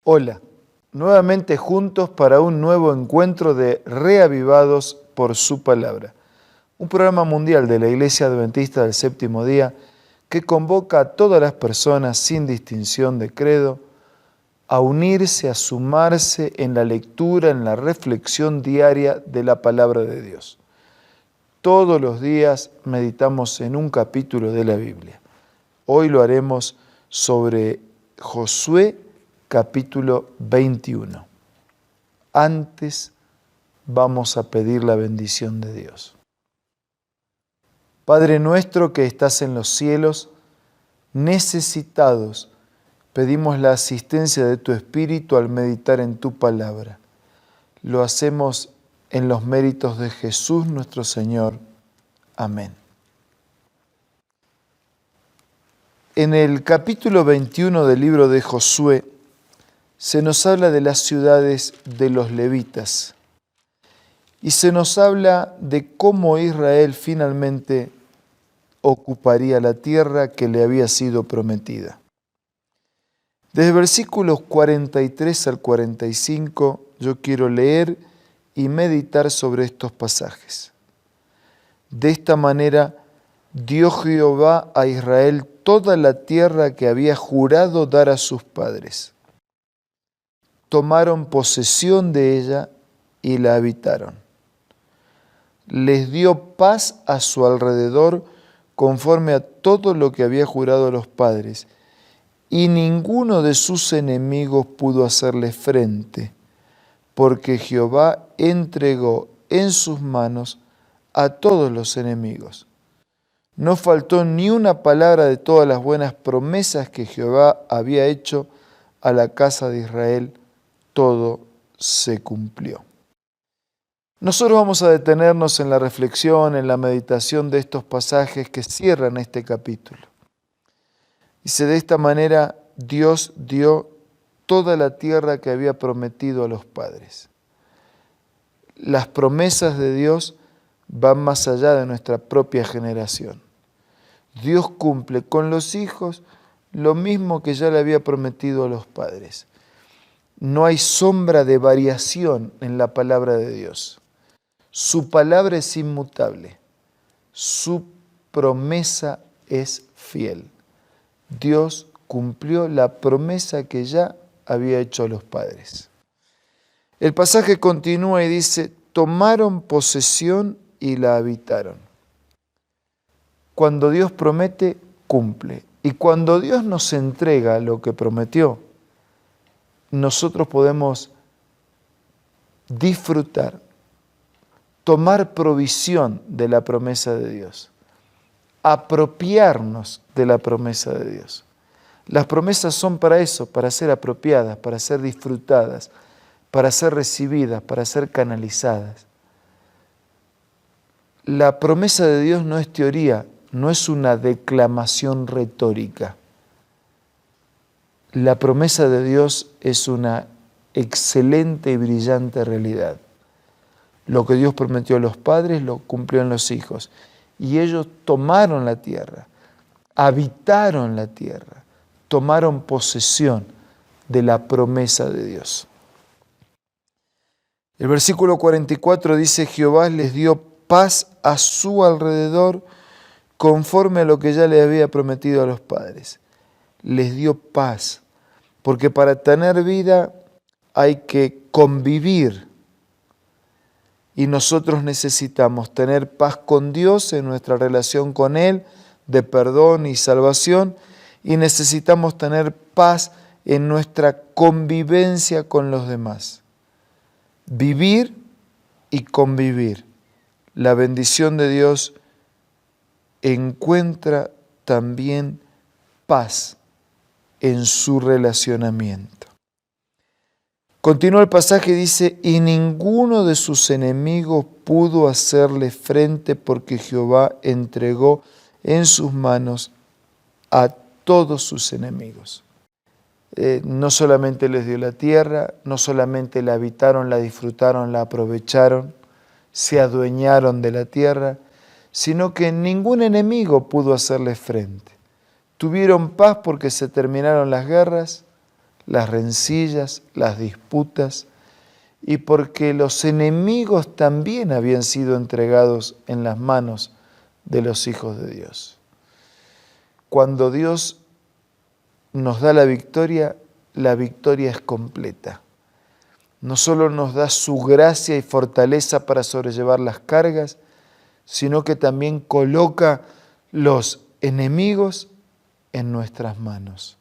Hola, nuevamente juntos para un nuevo encuentro de Reavivados por su palabra, un programa mundial de la Iglesia Adventista del Séptimo Día que convoca a todas las personas sin distinción de credo a unirse, a sumarse en la lectura, en la reflexión diaria de la palabra de Dios. Todos los días meditamos en un capítulo de la Biblia. Hoy lo haremos sobre Josué capítulo 21. Antes vamos a pedir la bendición de Dios. Padre nuestro que estás en los cielos, necesitados, pedimos la asistencia de tu Espíritu al meditar en tu palabra. Lo hacemos en los méritos de Jesús nuestro Señor. Amén. En el capítulo 21 del libro de Josué se nos habla de las ciudades de los levitas y se nos habla de cómo Israel finalmente ocuparía la tierra que le había sido prometida. Desde versículos 43 al 45 yo quiero leer y meditar sobre estos pasajes. De esta manera dio Jehová a Israel toda la tierra que había jurado dar a sus padres. Tomaron posesión de ella y la habitaron. Les dio paz a su alrededor conforme a todo lo que había jurado a los padres, y ninguno de sus enemigos pudo hacerle frente, porque Jehová entregó en sus manos a todos los enemigos. No faltó ni una palabra de todas las buenas promesas que Jehová había hecho a la casa de Israel. Todo se cumplió. Nosotros vamos a detenernos en la reflexión, en la meditación de estos pasajes que cierran este capítulo. Dice, de esta manera Dios dio toda la tierra que había prometido a los padres. Las promesas de Dios van más allá de nuestra propia generación. Dios cumple con los hijos lo mismo que ya le había prometido a los padres. No hay sombra de variación en la palabra de Dios. Su palabra es inmutable. Su promesa es fiel. Dios cumplió la promesa que ya había hecho a los padres. El pasaje continúa y dice, tomaron posesión y la habitaron. Cuando Dios promete, cumple. Y cuando Dios nos entrega lo que prometió, nosotros podemos disfrutar, tomar provisión de la promesa de Dios, apropiarnos de la promesa de Dios. Las promesas son para eso, para ser apropiadas, para ser disfrutadas, para ser recibidas, para ser canalizadas. La promesa de Dios no es teoría, no es una declamación retórica. La promesa de Dios es una excelente y brillante realidad. Lo que Dios prometió a los padres lo cumplió en los hijos. Y ellos tomaron la tierra, habitaron la tierra, tomaron posesión de la promesa de Dios. El versículo 44 dice, Jehová les dio paz a su alrededor conforme a lo que ya le había prometido a los padres. Les dio paz, porque para tener vida hay que convivir y nosotros necesitamos tener paz con Dios en nuestra relación con Él, de perdón y salvación, y necesitamos tener paz en nuestra convivencia con los demás. Vivir y convivir. La bendición de Dios encuentra también paz en su relacionamiento. Continúa el pasaje y dice, y ninguno de sus enemigos pudo hacerle frente porque Jehová entregó en sus manos a todos sus enemigos. No solamente les dio la tierra, no solamente la habitaron, la disfrutaron, la aprovecharon, se adueñaron de la tierra, sino que ningún enemigo pudo hacerle frente. Tuvieron paz porque se terminaron las guerras, las rencillas, las disputas, y porque los enemigos también habían sido entregados en las manos de los hijos de Dios. Cuando Dios nos da la victoria es completa. No solo nos da su gracia y fortaleza para sobrellevar las cargas, sino que también coloca los enemigos en nuestras manos.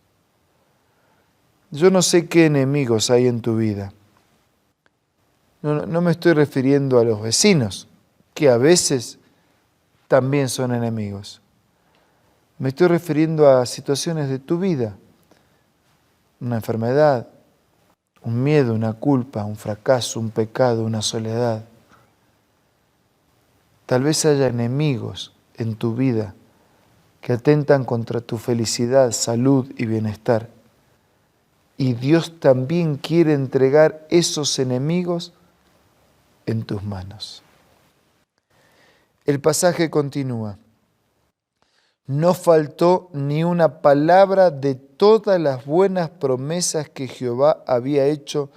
Yo no sé qué enemigos hay en tu vida. No me estoy refiriendo a los vecinos, que a veces también son enemigos. Me estoy refiriendo a situaciones de tu vida, una enfermedad, un miedo, una culpa, un fracaso, un pecado, una soledad. Tal vez haya enemigos en tu vida que atentan contra tu felicidad, salud y bienestar. Y Dios también quiere entregar esos enemigos en tus manos. El pasaje continúa. No faltó ni una palabra de todas las buenas promesas que Jehová había hecho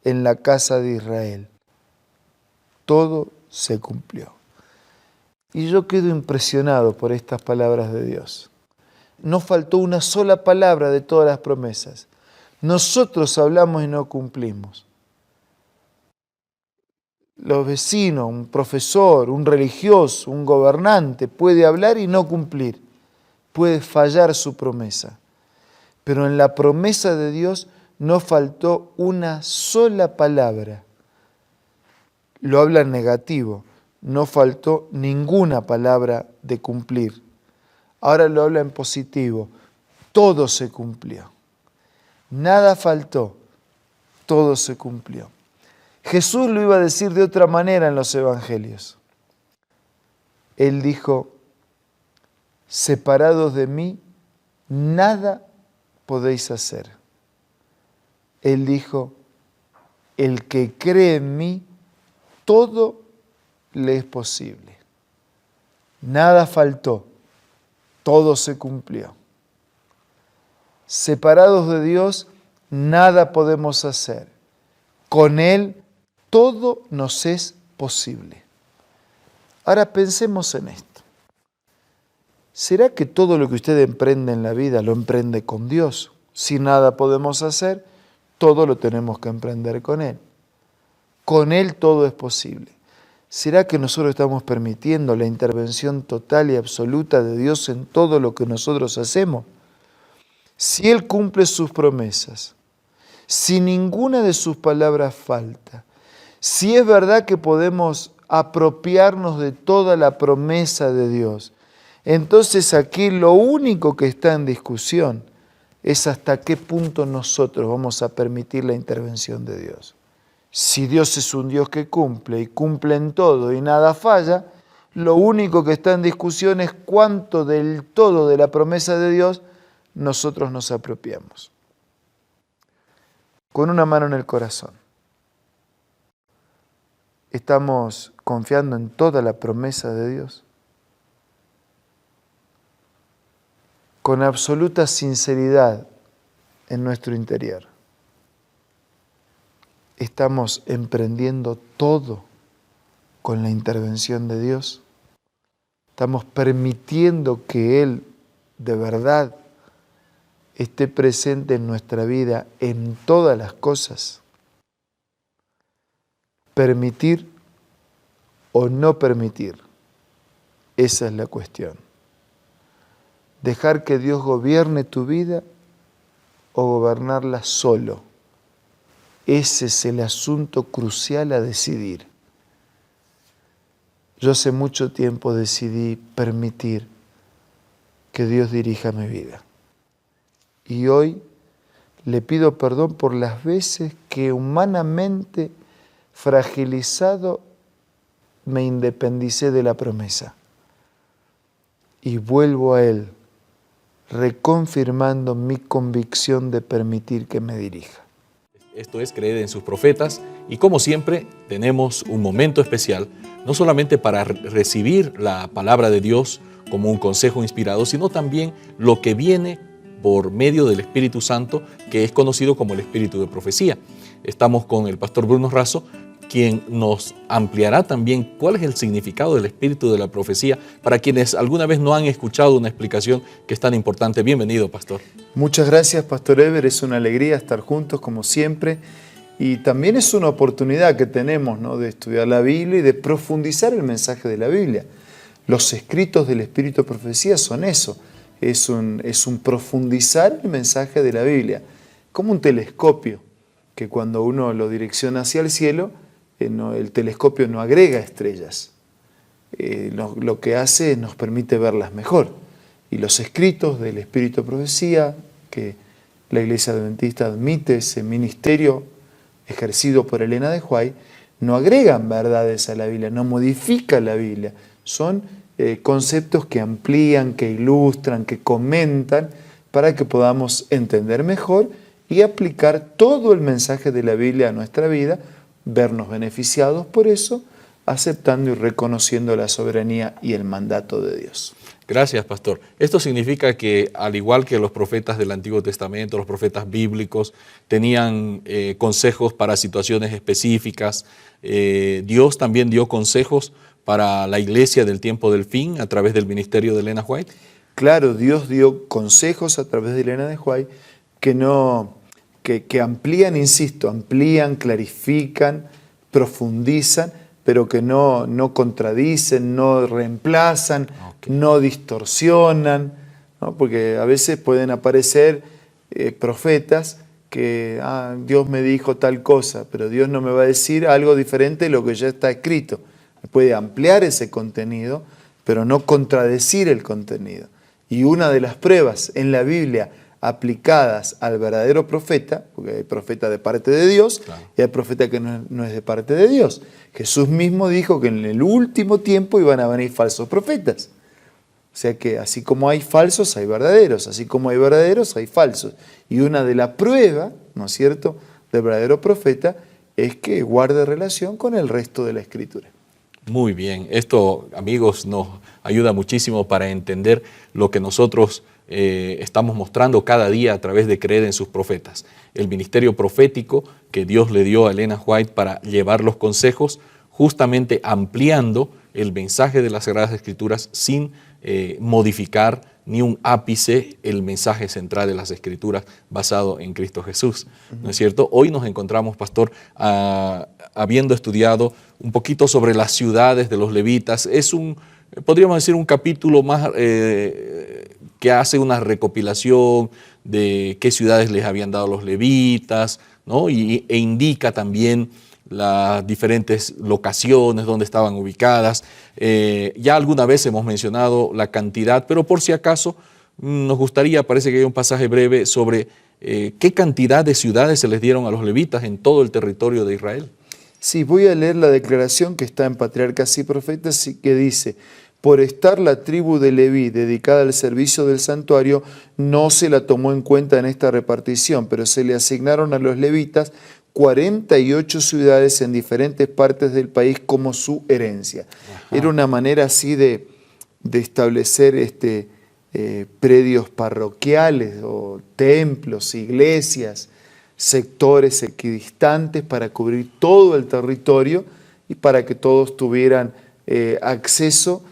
en la casa de Israel. Todo se cumplió. Y yo quedo impresionado por estas palabras de Dios. No faltó una sola palabra de todas las promesas. Nosotros hablamos y no cumplimos. Los vecinos, un profesor, un religioso, un gobernante puede hablar y no cumplir. Puede fallar su promesa. Pero en la promesa de Dios no faltó una sola palabra. Lo habla en negativo. No faltó ninguna palabra de cumplir. Ahora lo habla en positivo. Todo se cumplió. Nada faltó. Todo se cumplió. Jesús lo iba a decir de otra manera en los evangelios. Él dijo, separados de mí, nada podéis hacer. Él dijo, el que cree en mí, todo le es posible. Nada faltó, todo se cumplió. Separados de Dios, nada podemos hacer. Con Él, todo nos es posible. Ahora pensemos en esto. ¿Será que todo lo que usted emprende en la vida lo emprende con Dios? Si nada podemos hacer, todo lo tenemos que emprender con Él. Con Él todo es posible. ¿Será que nosotros estamos permitiendo la intervención total y absoluta de Dios en todo lo que nosotros hacemos? Si Él cumple sus promesas, si ninguna de sus palabras falta, si es verdad que podemos apropiarnos de toda la promesa de Dios, entonces aquí lo único que está en discusión es hasta qué punto nosotros vamos a permitir la intervención de Dios. Si Dios es un Dios que cumple y cumple en todo y nada falla, lo único que está en discusión es cuánto del todo de la promesa de Dios nosotros nos apropiamos. Con una mano en el corazón. ¿Estamos confiando en toda la promesa de Dios? Con absoluta sinceridad en nuestro interior. ¿Estamos emprendiendo todo con la intervención de Dios? ¿Estamos permitiendo que Él de verdad esté presente en nuestra vida en todas las cosas? Permitir o no permitir, esa es la cuestión. Dejar que Dios gobierne tu vida o gobernarla solo. Ese es el asunto crucial a decidir. Yo hace mucho tiempo decidí permitir que Dios dirija mi vida. Y hoy le pido perdón por las veces que humanamente fragilizado me independicé de la promesa. Y vuelvo a Él, reconfirmando mi convicción de permitir que me dirija. Esto es Creer en sus Profetas y como siempre tenemos un momento especial, no solamente para recibir la palabra de Dios como un consejo inspirado, sino también lo que viene por medio del Espíritu Santo, que es conocido como el Espíritu de Profecía. Estamos con el pastor Bruno Razo, quien nos ampliará también cuál es el significado del Espíritu de la Profecía para quienes alguna vez no han escuchado una explicación que es tan importante. Bienvenido, pastor. Muchas gracias, Pastor Ever. Es una alegría estar juntos como siempre. Y también es una oportunidad que tenemos, ¿no?, de estudiar la Biblia y de profundizar el mensaje de la Biblia. Los escritos del Espíritu de Profecía son eso. Es un profundizar el mensaje de la Biblia. Como un telescopio, que cuando uno lo direcciona hacia el cielo, el telescopio no agrega estrellas. Lo que hace nos permite verlas mejor. Y los escritos del Espíritu de Profecía, que la Iglesia Adventista admite ese ministerio ejercido por Elena de White, no agregan verdades a la Biblia, no modifican la Biblia. Son conceptos que amplían, que ilustran, que comentan, para que podamos entender mejor y aplicar todo el mensaje de la Biblia a nuestra vida, vernos beneficiados por eso, aceptando y reconociendo la soberanía y el mandato de Dios. Gracias, pastor. Esto significa que, al igual que los profetas del Antiguo Testamento, los profetas bíblicos tenían consejos para situaciones específicas, Dios también dio consejos para la iglesia del tiempo del fin a través del ministerio de Elena White. Claro, Dios dio consejos a través de Elena de White que amplían, insisto, amplían, clarifican, profundizan, pero que no contradicen, no reemplazan, no distorsionan, ¿no? Porque a veces pueden aparecer profetas que Dios me dijo tal cosa, pero Dios no me va a decir algo diferente de lo que ya está escrito. Puede ampliar ese contenido, pero no contradecir el contenido. Y una de las pruebas en la Biblia aplicadas al verdadero profeta, porque hay profeta de parte de Dios, claro, y hay profeta que no es de parte de Dios. Jesús mismo dijo que en el último tiempo iban a venir falsos profetas. O sea que así como hay falsos, hay verdaderos, así como hay verdaderos, hay falsos. Y una de las pruebas, ¿no es cierto?, del verdadero profeta es que guarde relación con el resto de la Escritura. Muy bien, esto, amigos, nos ayuda muchísimo para entender lo que nosotros estamos mostrando cada día a través de creer en sus profetas. El ministerio profético que Dios le dio a Elena White para llevar los consejos, justamente ampliando el mensaje de las Sagradas Escrituras sin modificar ni un ápice el mensaje central de las Escrituras basado en Cristo Jesús. ¿No es cierto? Hoy nos encontramos, pastor, habiendo estudiado un poquito sobre las ciudades de los levitas. Es podríamos decir, un capítulo más que hace una recopilación de qué ciudades les habían dado los levitas, ¿no? E indica también las diferentes locaciones donde estaban ubicadas. Ya alguna vez hemos mencionado la cantidad, pero por si acaso nos gustaría, parece que hay un pasaje breve sobre qué cantidad de ciudades se les dieron a los levitas en todo el territorio de Israel. Sí, voy a leer la declaración que está en Patriarcas y Profetas, que dice: por estar la tribu de Leví dedicada al servicio del santuario, no se la tomó en cuenta en esta repartición, pero se le asignaron a los levitas 48 ciudades en diferentes partes del país como su herencia. Ajá. Era una manera así de establecer predios parroquiales o templos, iglesias, sectores equidistantes para cubrir todo el territorio y para que todos tuvieran acceso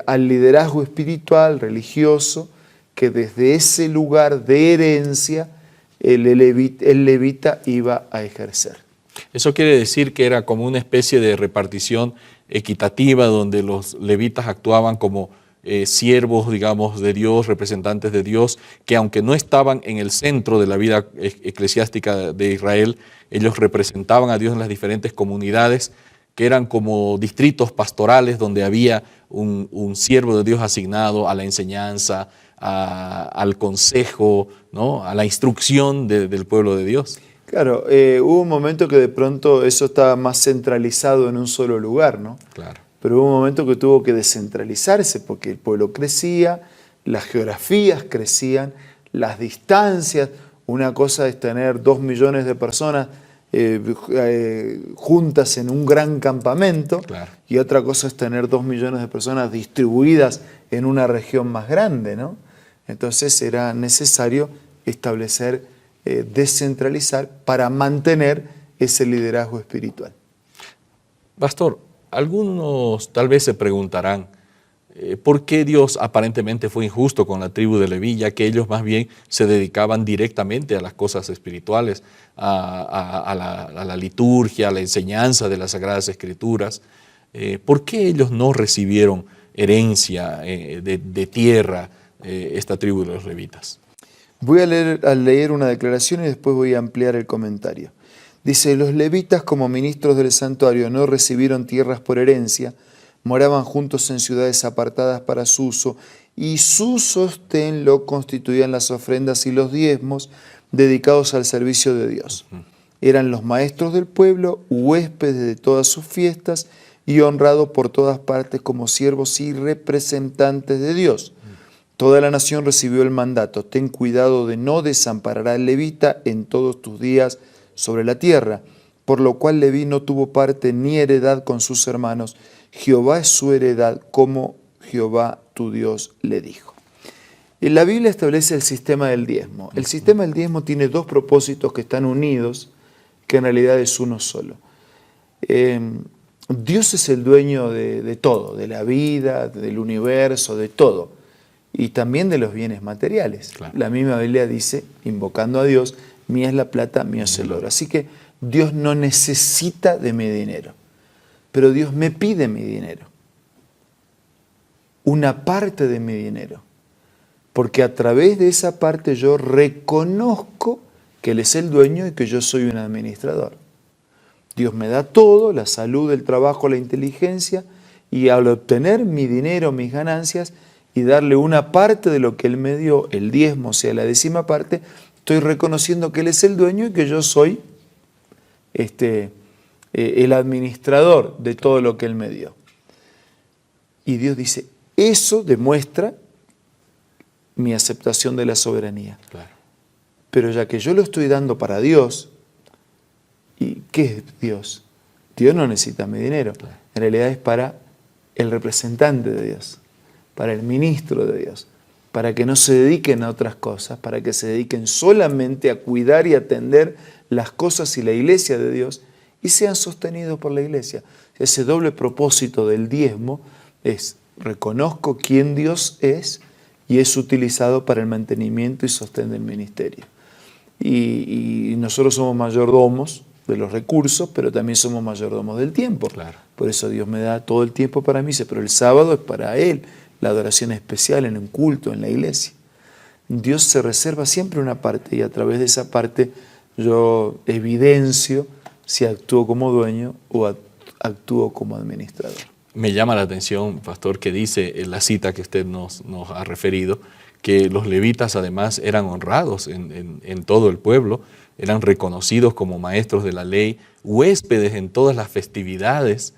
al liderazgo espiritual, religioso, que desde ese lugar de herencia el levita iba a ejercer. Eso quiere decir que era como una especie de repartición equitativa donde los levitas actuaban como siervos, digamos, de Dios, representantes de Dios, que aunque no estaban en el centro de la vida eclesiástica de Israel, ellos representaban a Dios en las diferentes comunidades, que eran como distritos pastorales donde había un siervo de Dios asignado a la enseñanza, al consejo, ¿no?, a la instrucción del pueblo de Dios. Claro, hubo un momento que de pronto eso estaba más centralizado en un solo lugar, ¿no? Claro. Pero hubo un momento que tuvo que descentralizarse porque el pueblo crecía, las geografías crecían, las distancias. Una cosa es tener 2 millones de personas juntas en un gran campamento, claro, y otra cosa es tener 2 millones de personas distribuidas en una región más grande, ¿no? Entonces era necesario establecer, descentralizar para mantener ese liderazgo espiritual. Pastor, algunos tal vez se preguntarán, ¿por qué Dios aparentemente fue injusto con la tribu de Leví, ya que ellos más bien se dedicaban directamente a las cosas espirituales, a la liturgia, a la enseñanza de las Sagradas Escrituras? ¿Por qué ellos no recibieron herencia de tierra, esta tribu de los levitas? Voy a leer una declaración y después voy a ampliar el comentario. Dice, los levitas como ministros del santuario no recibieron tierras por herencia, moraban juntos en ciudades apartadas para su uso, y su sostén lo constituían las ofrendas y los diezmos dedicados al servicio de Dios. Eran los maestros del pueblo, huéspedes de todas sus fiestas y honrados por todas partes como siervos y representantes de Dios. Toda la nación recibió el mandato, ten cuidado de no desamparar al levita en todos tus días sobre la tierra, por lo cual Leví no tuvo parte ni heredad con sus hermanos. Jehová es su heredad, como Jehová tu Dios le dijo. La Biblia establece el sistema del diezmo. El sistema del diezmo tiene dos propósitos que están unidos, que en realidad es uno solo. Dios es el dueño de todo, de la vida, del universo, de todo, y también de los bienes materiales. Claro. La misma Biblia dice, invocando a Dios, mía es la plata, mío es el oro. Así que Dios no necesita de mi dinero, pero Dios me pide mi dinero, una parte de mi dinero, porque a través de esa parte yo reconozco que Él es el dueño y que yo soy un administrador. Dios me da todo, la salud, el trabajo, la inteligencia, y al obtener mi dinero, mis ganancias, y darle una parte de lo que Él me dio, el diezmo, o sea, la décima parte, estoy reconociendo que Él es el dueño y que yo soy el administrador de todo lo que Él me dio. Y Dios dice, eso demuestra mi aceptación de la soberanía. Claro. Pero ya que yo lo estoy dando para Dios, ¿y qué es Dios? Dios no necesita mi dinero. Claro. En realidad es para el representante de Dios, para el ministro de Dios, para que no se dediquen a otras cosas, para que se dediquen solamente a cuidar y atender las cosas y la iglesia de Dios y sean sostenidos por la iglesia. Ese doble propósito del diezmo es, reconozco quién Dios es y es utilizado para el mantenimiento y sostén del ministerio. Y nosotros somos mayordomos de los recursos, pero también somos mayordomos del tiempo. Claro. Por eso Dios me da todo el tiempo para mí, pero el sábado es para Él, la adoración especial en un culto, en la iglesia. Dios se reserva siempre una parte y a través de esa parte yo evidencio si actúo como dueño o actúo como administrador. Me llama la atención, pastor, que dice en la cita que usted nos ha referido, que los levitas además eran honrados en todo el pueblo, eran reconocidos como maestros de la ley, huéspedes en todas las festividades,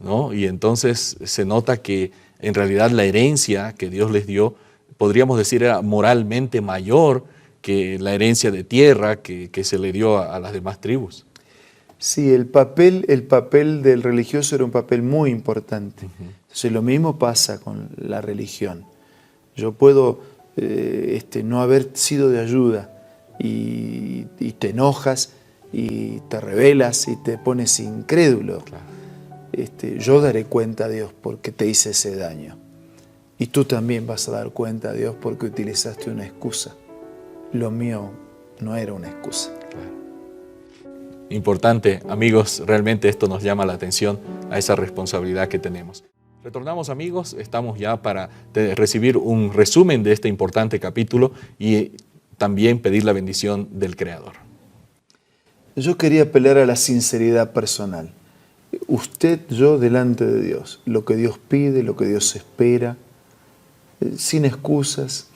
¿no? Y entonces se nota que en realidad la herencia que Dios les dio, podríamos decir, era moralmente mayor que la herencia de tierra que se le dio a las demás tribus. Sí, el papel del religioso era un papel muy importante. Entonces lo mismo pasa con la religión. Yo puedo no haber sido de ayuda y te enojas y te rebelas y te pones incrédulo. Claro. Yo daré cuenta a Dios porque te hice ese daño. Y tú también vas a dar cuenta a Dios porque utilizaste una excusa. Lo mío no era una excusa. Claro. Importante, amigos, realmente esto nos llama la atención a esa responsabilidad que tenemos. Retornamos, amigos, estamos ya para recibir un resumen de este importante capítulo y también pedir la bendición del Creador. Yo quería apelar a la sinceridad personal. Usted, yo, delante de Dios, lo que Dios pide, lo que Dios espera, sin excusas,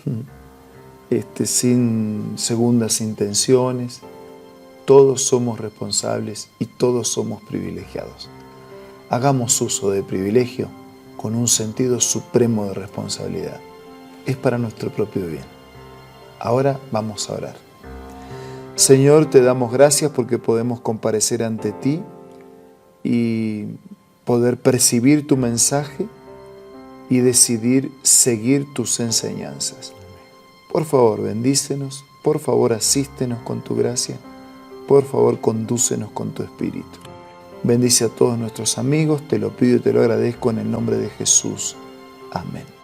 sin segundas intenciones. Todos somos responsables y todos somos privilegiados. Hagamos uso de privilegio con un sentido supremo de responsabilidad. Es para nuestro propio bien. Ahora vamos a orar. Señor, te damos gracias porque podemos comparecer ante ti y poder percibir tu mensaje y decidir seguir tus enseñanzas. Por favor, bendícenos, por favor, asístenos con tu gracia, por favor, condúcenos con tu Espíritu. Bendice a todos nuestros amigos, te lo pido y te lo agradezco en el nombre de Jesús. Amén.